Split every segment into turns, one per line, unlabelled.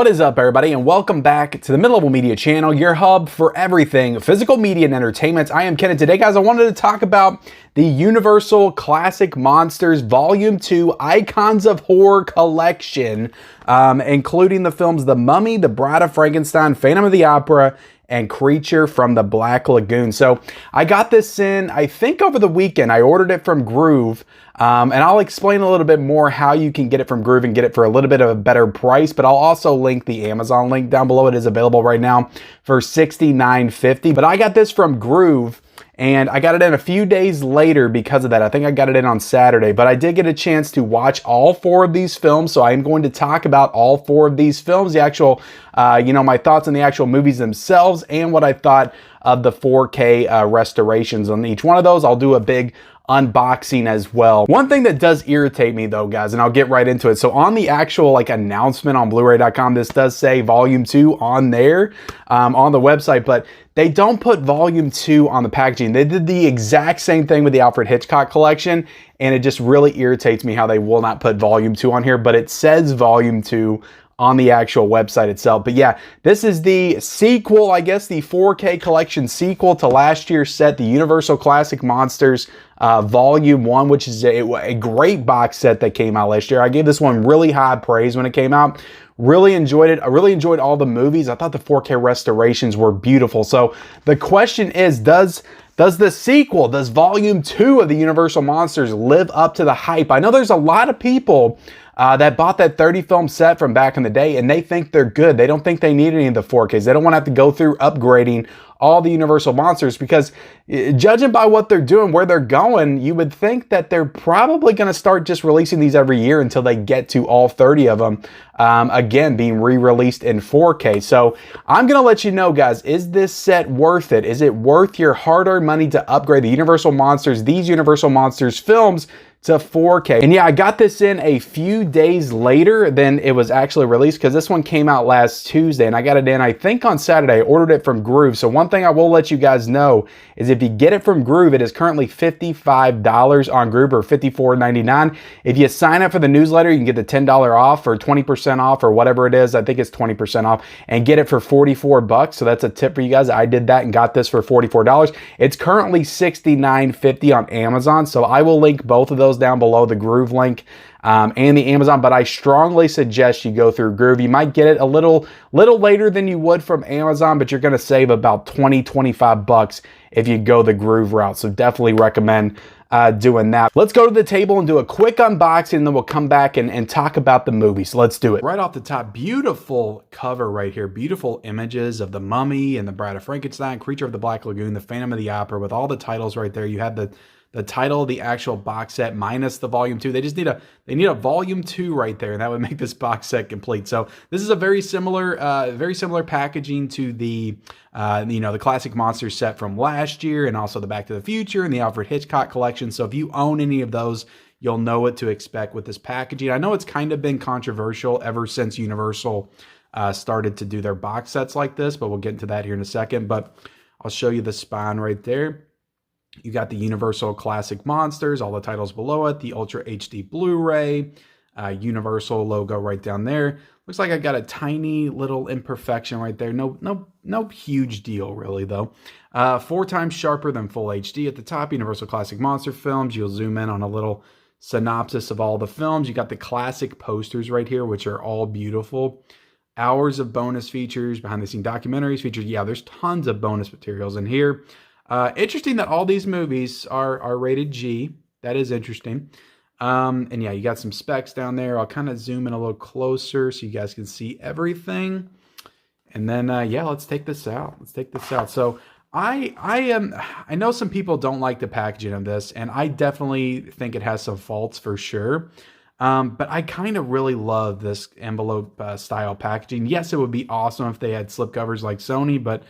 What is up, everybody, and welcome back to the Mid-Level Media channel, your hub for everything physical media and entertainment. I am Ken, and today, guys, I wanted to talk about the Universal Classic Monsters Volume 2 Icons of Horror Collection, including the films The Mummy, The Bride of Frankenstein, Phantom of the Opera, and Creature from the Black Lagoon. So I got this in, I think, over the weekend. I ordered it from Groove, and I'll explain a little bit more how you can get it from Groove and get it for a little bit of a better price, but I'll also link the Amazon link down below. It is available right now for $69.50, but I got this from Groove, and I got it in a few days later because of that. I think I got it in on Saturday, but I did get a chance to watch all four of these films, so I'm going to talk about all four of these films, the actual, my thoughts on the actual movies themselves, and what I thought of the 4K restorations on each one of those. I'll do a big unboxing as well. One thing that does irritate me though, guys, and I'll get right into it. So on the actual announcement on Blu-ray.com, this does say Volume 2 on there, on the website, but they don't put Volume 2 on the packaging. They did the exact same thing with the Alfred Hitchcock collection, and it just really irritates me how they will not put Volume 2 on here, but it says Volume 2 on the actual website itself. But yeah, this is the sequel, I guess, the 4K collection sequel to last year's set, the Universal Classic Monsters Volume 1, which is a great box set that came out last year. I gave this one really high praise when it came out. Really enjoyed it. I really enjoyed all the movies. I thought the 4K restorations were beautiful. So the question is, does the sequel, does Volume 2 of the Universal Monsters live up to the hype? I know there's a lot of people that bought that 30 film set from back in the day, and they think they're good. They don't think they need any of the 4Ks. They don't want to have to go through upgrading all the Universal Monsters, because judging by what they're doing, where they're going, you would think that they're probably going to start just releasing these every year until they get to all 30 of them, again, being re-released in 4K. So I'm going to let you know, guys, is this set worth it? Is it worth your hard-earned money to upgrade the Universal Monsters, these Universal Monsters films, to 4K. And yeah, I got this in a few days later than it was actually released, because this one came out last Tuesday, and I got it in, I think, on Saturday. I ordered it from Groove. So one thing I will let you guys know is if you get it from Groove, it is currently $55 on Groove, or $54.99. If you sign up for the newsletter, you can get the $10 off or 20% off or whatever it is. I think it's 20% off, and get it for 44 bucks. So that's a tip for you guys. I did that and got this for $44. It's currently $69.50 on Amazon. So I will link both of those down below, the Groove link and the Amazon, but I strongly suggest you go through Groove. You might get it a little later than you would from Amazon, but you're going to save about 20-25 bucks if you go the Groove route. So definitely recommend doing that. Let's go to the table and do a quick unboxing, and then we'll come back and talk about the movie. So let's do it. Right off the top, beautiful cover right here. Beautiful images of the Mummy and the Bride of Frankenstein, Creature of the Black Lagoon, the Phantom of the Opera, with all the titles right there. You have the title of the actual box set minus the Volume 2. They just need a Volume 2 right there, and that would make this box set complete. So this is a very similar packaging to the the Classic Monsters set from last year, and also the Back to the Future and the Alfred Hitchcock collection. So if you own any of those, you'll know what to expect with this packaging. I know it's kind of been controversial ever since Universal started to do their box sets like this, but we'll get into that here in a second. But I'll show you the spine right there. You got the Universal Classic Monsters, all the titles below it, the Ultra HD Blu-ray, Universal logo right down there. Looks like I got a tiny little imperfection right there. No huge deal really though. 4 times sharper than full HD at the top. Universal Classic Monster films. You'll zoom in on a little synopsis of all the films. You got the classic posters right here, which are all beautiful. Hours of bonus features, behind the scene documentaries, features. Yeah, there's tons of bonus materials in here. Interesting that all these movies are rated G. That is interesting. And yeah, you got some specs down there. I'll kind of zoom in a little closer so you guys can see everything. And then, yeah, let's take this out. So I know some people don't like the packaging of this, and I definitely think it has some faults for sure. But I kind of really love this envelope style packaging. Yes, it would be awesome if they had slipcovers like Sony, but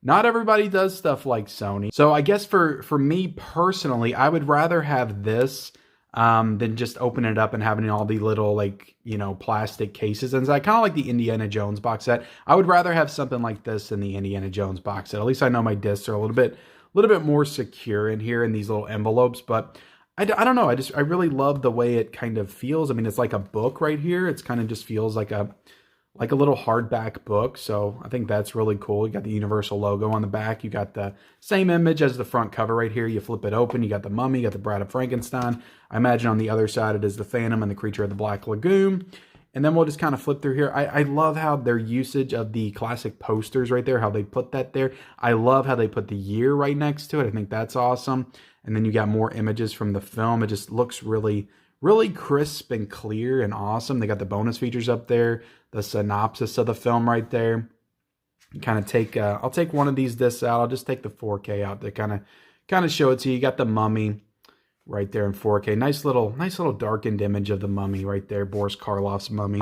not everybody does stuff like Sony. So I guess for me personally, I would rather have this than just open it up and having all the little plastic cases. And I kind of like the Indiana Jones box set. I would rather have something like this than the Indiana Jones box set. At least I know my discs are a little bit more secure in here in these little envelopes. But I don't know. I really love the way it kind of feels. I mean, it's like a book right here. It's kind of just feels like a like a little hardback book. So I think that's really cool. You got the Universal logo on the back. You got the same image as the front cover right here. You flip it open. You got the Mummy. You got the Bride of Frankenstein. I imagine on the other side it is the Phantom and the Creature of the Black Lagoon. And then we'll just kind of flip through here. I love how their usage of the classic posters right there, how they put that there. I love how they put the year right next to it. I think that's awesome. And then you got more images from the film. It just looks really, really crisp and clear and awesome. They got the bonus features up there, the synopsis of the film right there. Kind of take, I'll take one of these discs out. I'll just take the 4K out to kind of show it to you. You got the Mummy right there in 4K. Nice little darkened image of the Mummy right there, Boris Karloff's Mummy.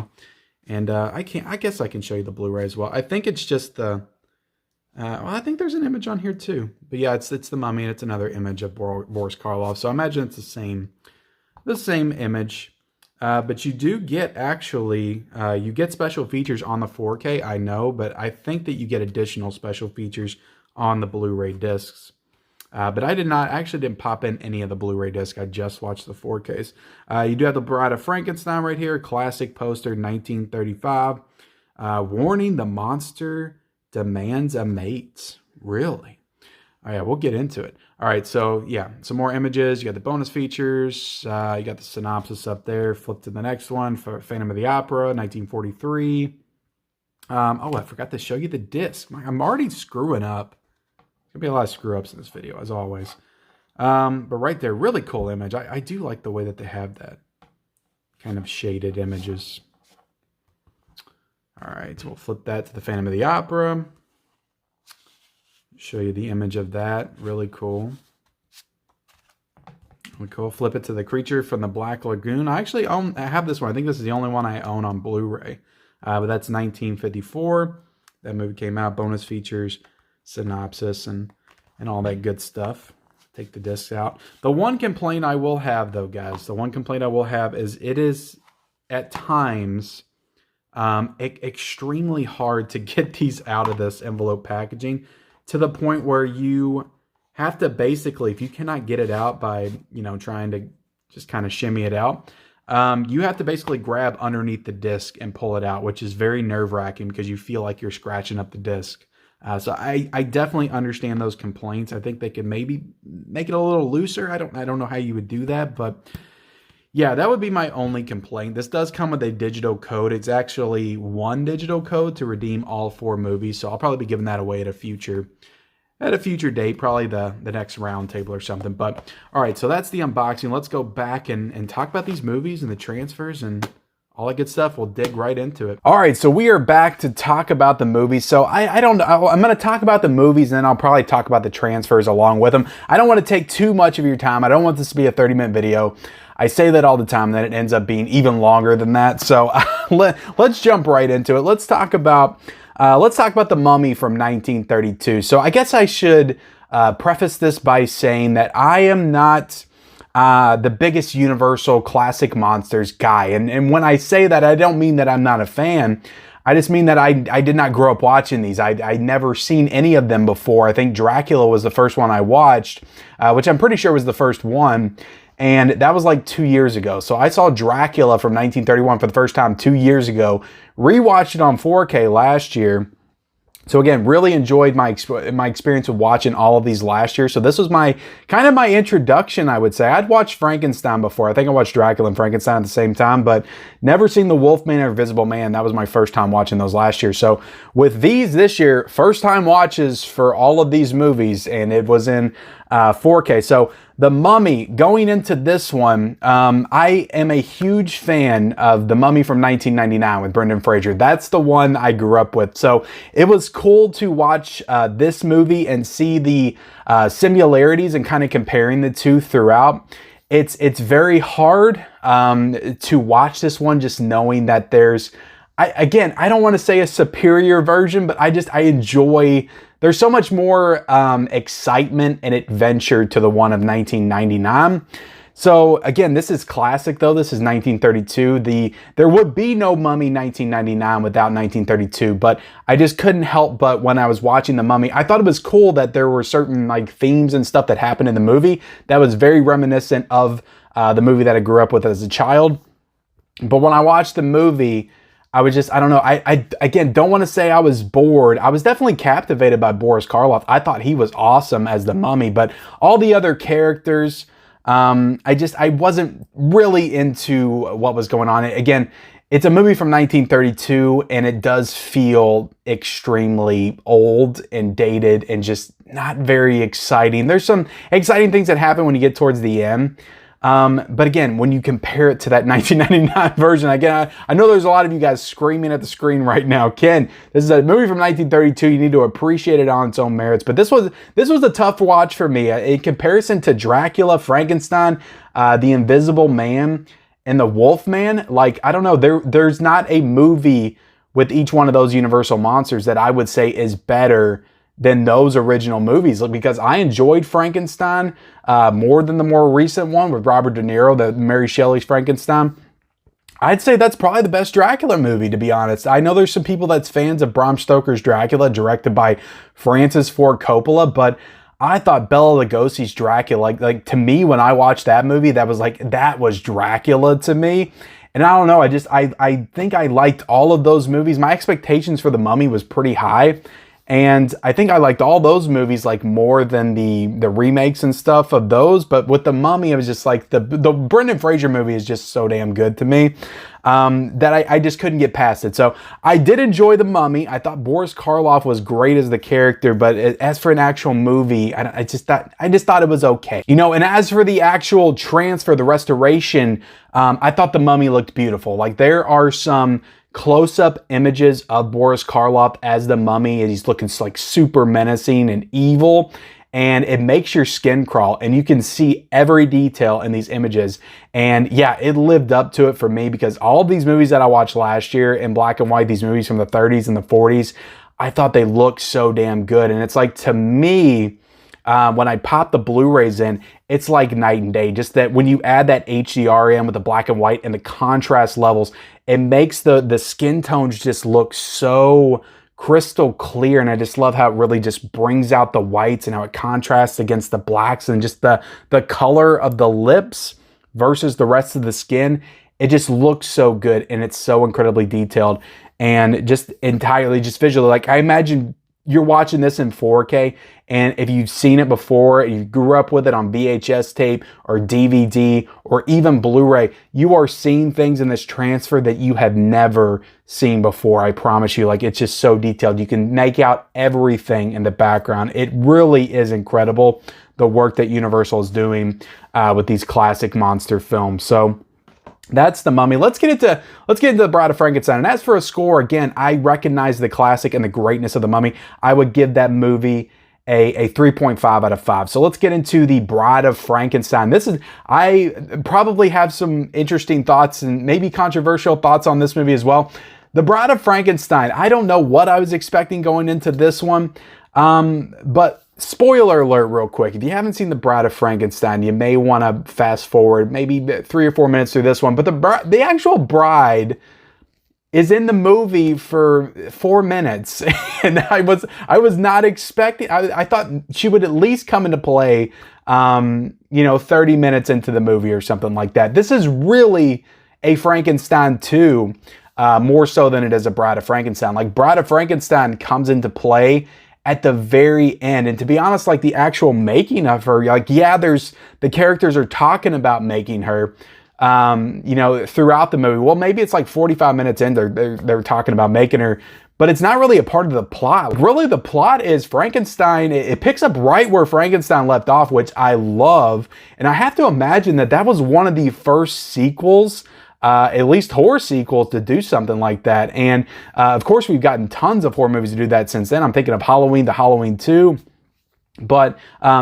And I guess I can show you the Blu-ray as well. I think it's just the, well, I think there's an image on here too. But yeah, it's the Mummy, and it's another image of Boris Karloff. So I imagine it's the same image. But you do get actually, you get special features on the 4K, I know, but I think that you get additional special features on the Blu-ray discs. But I actually didn't pop in any of the Blu-ray disc. I just watched the 4Ks. You do have the Bride of Frankenstein right here, classic poster, 1935. Warning, the monster demands a mate. Really? All right, we'll get into it. All right, so yeah, some more images. You got the bonus features. You got the synopsis up there. Flip to the next one for Phantom of the Opera, 1943. Oh, I forgot to show you the disc. I'm already screwing up. There's going to be a lot of screw-ups in this video, as always. But right there, really cool image. I do like the way that they have that kind of shaded images. All right, so we'll flip that to the Phantom of the Opera. Show you the image of that. Really cool. Really cool. Flip it to the Creature from the Black Lagoon. I have this one. I think this is the only one I own on Blu-ray. But that's 1954. That movie came out. Bonus features, synopsis, and all that good stuff. Take the discs out. The one complaint I will have, though, guys, is it is at times extremely hard to get these out of this envelope packaging, to the point where you have to basically, if you cannot get it out by, trying to just kind of shimmy it out, you have to basically grab underneath the disc and pull it out, which is very nerve-wracking because you feel like you're scratching up the disc. So I definitely understand those complaints. I think they could maybe make it a little looser. I don't know how you would do that, but yeah, that would be my only complaint. This does come with a digital code. It's actually one digital code to redeem all 4 movies. So I'll probably be giving that away at a future date, probably the next round table or something. But all right, so that's the unboxing. Let's go back and talk about these movies and the transfers and all that good stuff. We'll dig right into it. All right, so we are back to talk about the movies. So I'm going to talk about the movies, and then I'll probably talk about the transfers along with them. I don't want to take too much of your time. I don't want this to be a 30-minute video. I say that all the time, then it ends up being even longer than that. So let's jump right into it. Let's talk about the Mummy from 1932. So I guess I should preface this by saying that I am not the biggest Universal classic monsters guy. And when I say that, I don't mean that I'm not a fan. I just mean that I did not grow up watching these. I'd never seen any of them before. I think Dracula was the first one I watched, which I'm pretty sure was the first one. And that was like 2 years ago. So I saw Dracula from 1931 for the first time 2 years ago. Rewatched it on 4K last year. So again, really enjoyed my experience with watching all of these last year. So this was my introduction, I would say. I'd watched Frankenstein before. I think I watched Dracula and Frankenstein at the same time, but never seen The Wolfman or Invisible Man. That was my first time watching those last year. So with these this year, first time watches for all of these movies, and it was in 4K. So The Mummy, going into this one, I am a huge fan of The Mummy from 1999 with Brendan Fraser. That's the one I grew up with. So it was cool to watch this movie and see the similarities and kind of comparing the two throughout. It's very hard to watch this one just knowing that there's, I don't want to say a superior version, but I enjoy. There's so much more excitement and adventure to the one of 1999. So again, this is classic though. This is 1932. There would be no Mummy 1999 without 1932, but I just couldn't help but when I was watching The Mummy, I thought it was cool that there were certain like themes and stuff that happened in the movie that was very reminiscent of the movie that I grew up with as a child. But when I watched the movie, I was just, I don't know. I again, don't want to say I was bored. I was definitely captivated by Boris Karloff. I thought he was awesome as the mummy, but all the other characters, I wasn't really into what was going on. Again, it's a movie from 1932, and it does feel extremely old and dated and just not very exciting. There's some exciting things that happen when you get towards the end. But again, when you compare it to that 1999 version, again, I know there's a lot of you guys screaming at the screen right now. Ken, this is a movie from 1932. You need to appreciate it on its own merits. But this was a tough watch for me. In comparison to Dracula, Frankenstein, The Invisible Man, and The Wolfman, like, I don't know, there's not a movie with each one of those Universal monsters that I would say is better than those original movies, because I enjoyed Frankenstein more than the more recent one with Robert De Niro, the Mary Shelley's Frankenstein. I'd say that's probably the best Dracula movie, to be honest. I know there's some people that's fans of Bram Stoker's Dracula, directed by Francis Ford Coppola, but I thought Bela Lugosi's Dracula, like to me, when I watched that movie, that was Dracula to me. And I don't know, I think I liked all of those movies. My expectations for The Mummy was pretty high. And I think I liked all those movies like more than the remakes and stuff of those. But with The Mummy, it was just like the Brendan Fraser movie is just so damn good to me that I just couldn't get past it. So I did enjoy The Mummy. I thought Boris Karloff was great as the character, but as for an actual movie, I just thought it was okay. You know, and as for the actual transfer, the restoration, I thought The Mummy looked beautiful. Like, there are some close-up images of Boris Karloff as the mummy, and he's looking like super menacing and evil, and it makes your skin crawl, and you can see every detail in these images. And yeah, it lived up to it for me, because all of these movies that I watched last year in black and white, these movies from the 30s and the 40s, I thought they looked so damn good. And it's like, to me, when I pop the Blu-rays in, it's like night and day. Just that when you add that HDR in with the black and white and the contrast levels, it makes the skin tones just look so crystal clear. And I just love how it really just brings out the whites and how it contrasts against the blacks, and just the color of the lips versus the rest of the skin. It just looks so good, and it's so incredibly detailed, and just entirely just visually. Like, I imagine you're watching this in 4K, and if you've seen it before and you grew up with it on VHS tape or DVD or even Blu-ray, you are seeing things in this transfer that you have never seen before. I promise you, like, it's just so detailed. You can make out everything in the background. It really is incredible, the work that Universal is doing with these classic monster films. So that's The Mummy. Let's get into The Bride of Frankenstein. And as for a score, again, I recognize the classic and the greatness of The Mummy. I would give that movie a 3.5 out of 5. So let's get into The Bride of Frankenstein. I probably have some interesting thoughts and maybe controversial thoughts on this movie as well. The Bride of Frankenstein, I don't know what I was expecting going into this one, but spoiler alert real quick. If you haven't seen The Bride of Frankenstein, you may want to fast forward maybe 3 or 4 minutes through this one. But the actual bride is in the movie for 4 minutes. And I was not expecting, I thought she would at least come into play, 30 minutes into the movie or something like that. This is really a Frankenstein 2, more so than it is a Bride of Frankenstein. Like, Bride of Frankenstein comes into play at the very end. And to be honest, like, the actual making of her, like, yeah, the characters are talking about making her, throughout the movie. Well, maybe it's like 45 minutes in, they're talking about making her, but it's not really a part of the plot. Really, the plot is Frankenstein. It picks up right where Frankenstein left off, which I love. And I have to imagine that was one of the first sequels, at least horror sequels, to do something like that. And of course, we've gotten tons of horror movies to do that since then. I'm thinking of Halloween, the Halloween 2. But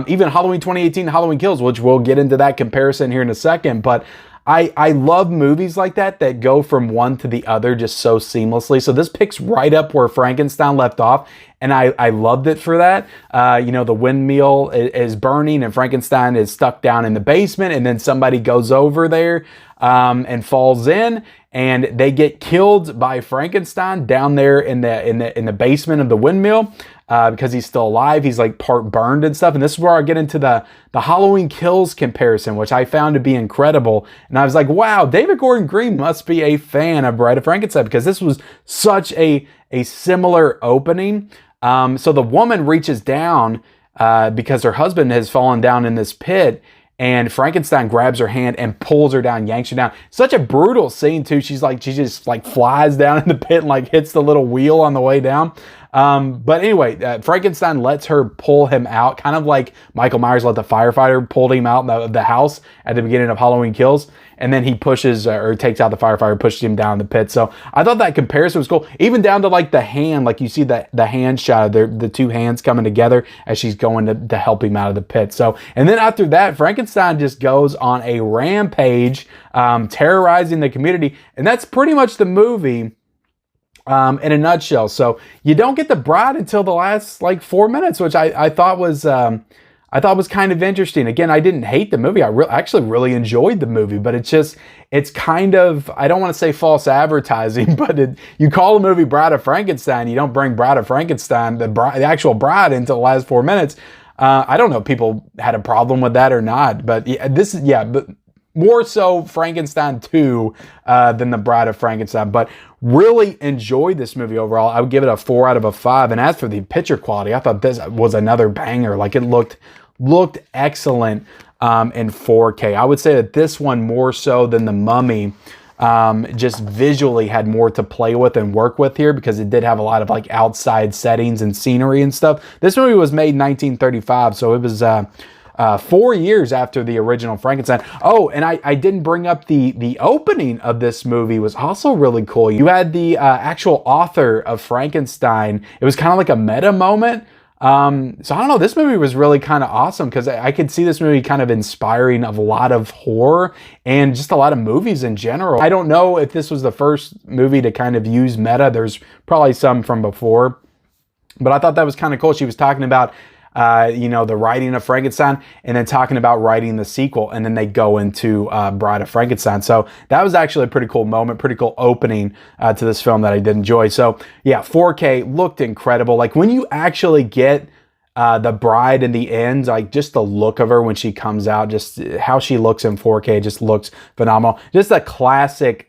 even Halloween 2018, Halloween Kills, which we'll get into that comparison here in a second. But I love movies like that go from one to the other just so seamlessly. So this picks right up where Frankenstein left off, and I loved it for that. The windmill is burning, and Frankenstein is stuck down in the basement, and then somebody goes over there and falls in, and they get killed by Frankenstein down there in the basement of the windmill. because he's still alive. He's like part burned and stuff. And this is where I get into the Halloween Kills comparison, which I found to be incredible. And I was like, wow, David Gordon Green must be a fan of Bride of Frankenstein, because this was such a similar opening. So the woman reaches down because her husband has fallen down in this pit, and Frankenstein grabs her hand and pulls her down, yanks her down. Such a brutal scene too. She just like flies down in the pit and like hits the little wheel on the way down. But anyway, Frankenstein lets her pull him out, kind of like Michael Myers let the firefighter pull him out of the house at the beginning of Halloween Kills. And then he pushes or takes out the firefighter, pushes him down in the pit. So I thought that comparison was cool. Even down to like the hand, like you see the hand shot of the two hands coming together as she's going to help him out of the pit. So, and then after that, Frankenstein just goes on a rampage, terrorizing the community. And that's pretty much the movie in a nutshell. So you don't get the bride until the last like 4 minutes, which I thought was kind of interesting. Again, I didn't hate the movie. I actually really enjoyed the movie, but it's kind of, I don't want to say false advertising, but you call the movie Bride of Frankenstein, you don't bring Bride of Frankenstein, the actual bride, into the last 4 minutes. I don't know if people had a problem with that or not, but yeah, but more so Frankenstein 2 than the Bride of Frankenstein. But really enjoyed this movie overall. I would give it a 4 out of 5. And as for the picture quality, I thought this was another banger. Like, it looked excellent in 4K. I would say that this one, more so than The Mummy, just visually had more to play with and work with here, because it did have a lot of like outside settings and scenery and stuff. This movie was made in 1935, so it was 4 years after the original Frankenstein. Oh, and I didn't bring up the opening of this movie was also really cool. You had the actual author of Frankenstein. It was kind of like a meta moment. So I don't know, this movie was really kind of awesome, because I could see this movie kind of inspiring of a lot of horror and just a lot of movies in general. I don't know if this was the first movie to kind of use meta. There's probably some from before, but I thought that was kind of cool. She was talking about the writing of Frankenstein, and then talking about writing the sequel, and then they go into Bride of Frankenstein. So that was actually a pretty cool moment, pretty cool opening to this film that I did enjoy. So yeah, 4K looked incredible. Like, when you actually get the bride in the end, like just the look of her when she comes out, just how she looks in 4K just looks phenomenal. Just a classic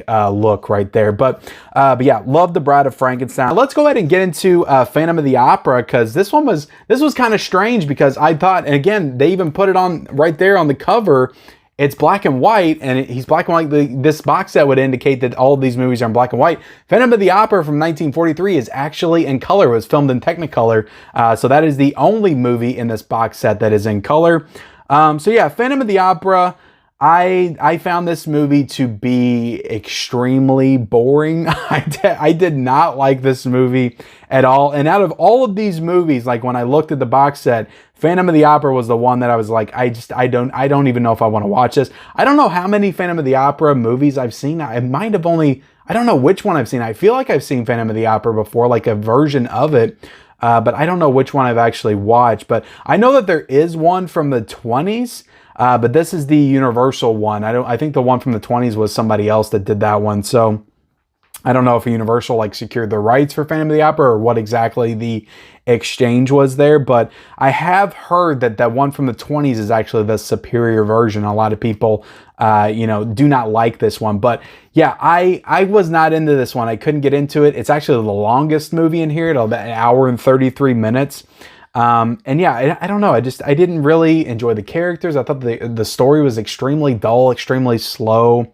look right there. But yeah, love the Bride of Frankenstein. Let's go ahead and get into Phantom of the Opera, because this was kind of strange, because I thought, and again, they even put it on right there on the cover. It's black and white, and he's black and white. This box set would indicate that all of these movies are in black and white. Phantom of the Opera from 1943 is actually in color. It was filmed in Technicolor. So that is the only movie in this box set that is in color. So yeah, Phantom of the Opera. I found this movie to be extremely boring. I did not like this movie at all. And out of all of these movies, like when I looked at the box set, Phantom of the Opera was the one that I was like, I don't even know if I want to watch this. I don't know how many Phantom of the Opera movies I've seen. I might have only, I don't know which one I've seen. I feel like I've seen Phantom of the Opera before, like a version of it. But I don't know which one I've actually watched. But I know that there is one from the 20s. But this is the Universal one. I think the one from the 20s was somebody else that did that one. So I don't know if Universal like secured the rights for Phantom of the Opera or what exactly the exchange was there. But I have heard that that one from the 20s is actually the superior version. A lot of people, do not like this one. But yeah, I was not into this one. I couldn't get into it. It's actually the longest movie in here. It's about an hour and 33 minutes. And yeah, I don't know. I didn't really enjoy the characters. I thought the story was extremely dull, extremely slow.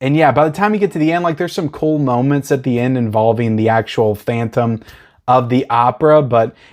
And yeah, by the time you get to the end, like there's some cool moments at the end involving the actual Phantom of the Opera,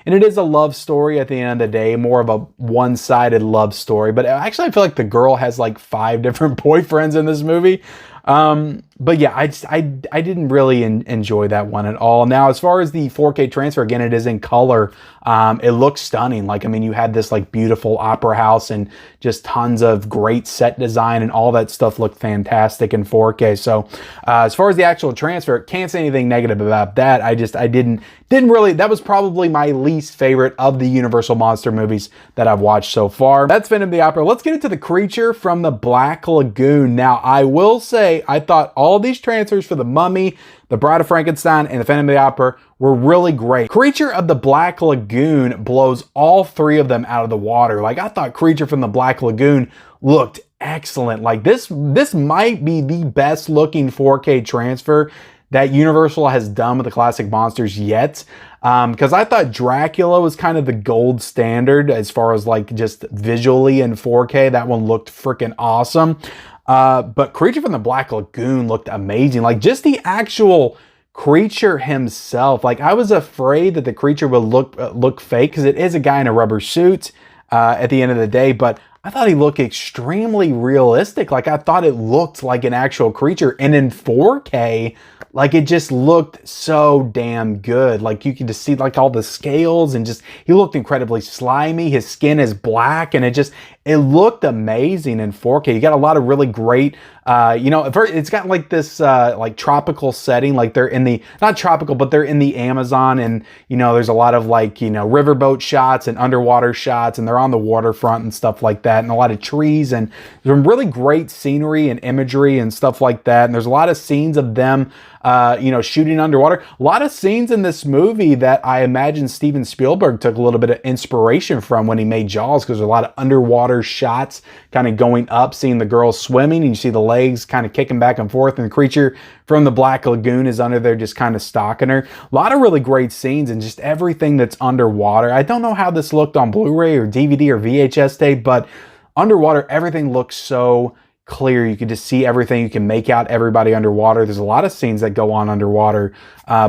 and it is a love story at the end of the day, more of a one-sided love story. But actually, I feel like the girl has like 5 different boyfriends in this movie. But yeah, I didn't really enjoy that one at all. Now, as far as the 4K transfer, again, it is in color. It looks stunning. Like, I mean, you had this like beautiful opera house and just tons of great set design, and all that stuff looked fantastic in 4K. So, as far as the actual transfer, can't say anything negative about that. I didn't really, that was probably my least favorite of the Universal monster movies that I've watched so far. That's Phantom of the Opera. Let's get into the creature from the Black Lagoon. Now, I will say, I thought all all these transfers for The Mummy, The Bride of Frankenstein, and The Phantom of the Opera were really great. Creature of the Black Lagoon blows all three of them out of the water. Like, I thought Creature from the Black Lagoon looked excellent. Like, this might be the best looking 4K transfer that Universal has done with the classic monsters yet. Because I thought Dracula was kind of the gold standard as far as like just visually in 4K. That one looked freaking awesome. But Creature from the Black Lagoon looked amazing. Like, just the actual creature himself. Like, I was afraid that the creature would look fake because it is a guy in a rubber suit at the end of the day. But I thought he looked extremely realistic. Like, I thought it looked like an actual creature. And in 4K, like, it just looked so damn good. Like, you could just see like all the scales and just, he looked incredibly slimy. His skin is black and it looked amazing in 4K. You got a lot of really great, it's got like this like tropical setting. Like, they're in the, not tropical, but they're in the Amazon, and, there's a lot of like, riverboat shots and underwater shots, and they're on the waterfront and stuff like that, and a lot of trees, and some really great scenery and imagery and stuff like that. And there's a lot of scenes of them shooting underwater. A lot of scenes in this movie that I imagine Steven Spielberg took a little bit of inspiration from when he made Jaws, because there's a lot of underwater shots kind of going up, seeing the girl swimming, and you see the legs kind of kicking back and forth, and the creature from the Black Lagoon is under there just kind of stalking her. A lot of really great scenes and just everything that's underwater. I don't know how this looked on Blu-ray or DVD or VHS tape, but underwater, everything looks so clear. You can just see everything. You can make out everybody underwater. There's a lot of scenes that go on underwater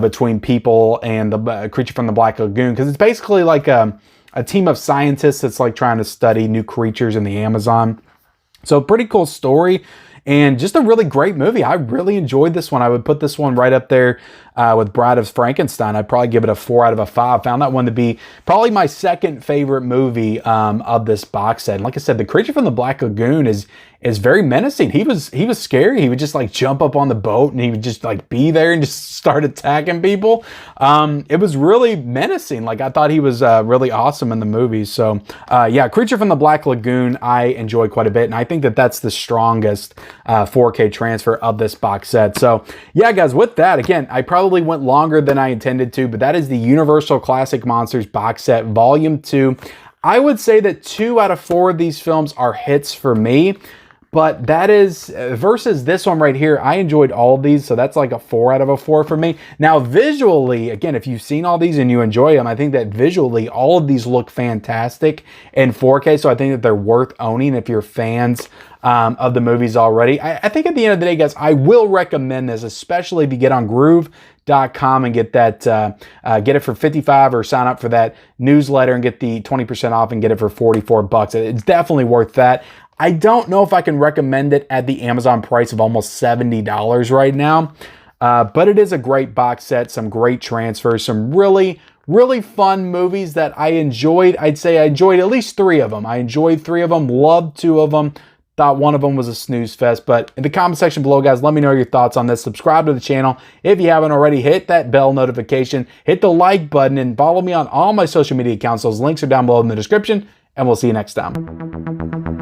between people and the creature from the Black Lagoon, because it's basically like a team of scientists that's like trying to study new creatures in the Amazon. So pretty cool story. And just a really great movie. I really enjoyed this one. I would put this one right up there with Bride of Frankenstein. I'd probably give it a 4 out of 5. Found that one to be probably my second favorite movie of this box set. And like I said, the creature from the Black Lagoon is very menacing. He was scary. He would just like jump up on the boat and he would just like be there and just start attacking people. It was really menacing. Like, I thought he was really awesome in the movie. So yeah, Creature from the Black Lagoon I enjoy quite a bit, and I think that that's the strongest 4K transfer of this box set. So yeah, guys, with that, again, I probably went longer than I intended to, but that is the Universal Classic Monsters box set Volume 2. I would say that 2 out of 4 of these films are hits for me. But that is, versus this one right here, I enjoyed all of these, so that's like a 4 out of 4 for me. Now, visually, again, if you've seen all these and you enjoy them, I think that visually, all of these look fantastic in 4K, so I think that they're worth owning if you're fans of the movies already. I think at the end of the day, guys, I will recommend this, especially if you get on Groove.com and get that, get it for $55, or sign up for that newsletter and get the 20% off and get it for $44. It's definitely worth that. I don't know if I can recommend it at the Amazon price of almost $70 right now, but it is a great box set, some great transfers, some really fun movies that I enjoyed. I'd say I enjoyed at least 3 of them. I enjoyed 3 of them, loved 2 of them, thought one of them was a snooze fest. But in the comment section below, guys, let me know your thoughts on this. Subscribe to the channel if you haven't already. Hit that bell notification, hit the like button, and follow me on all my social media accounts. Those links are down below in the description, and we'll see you next time.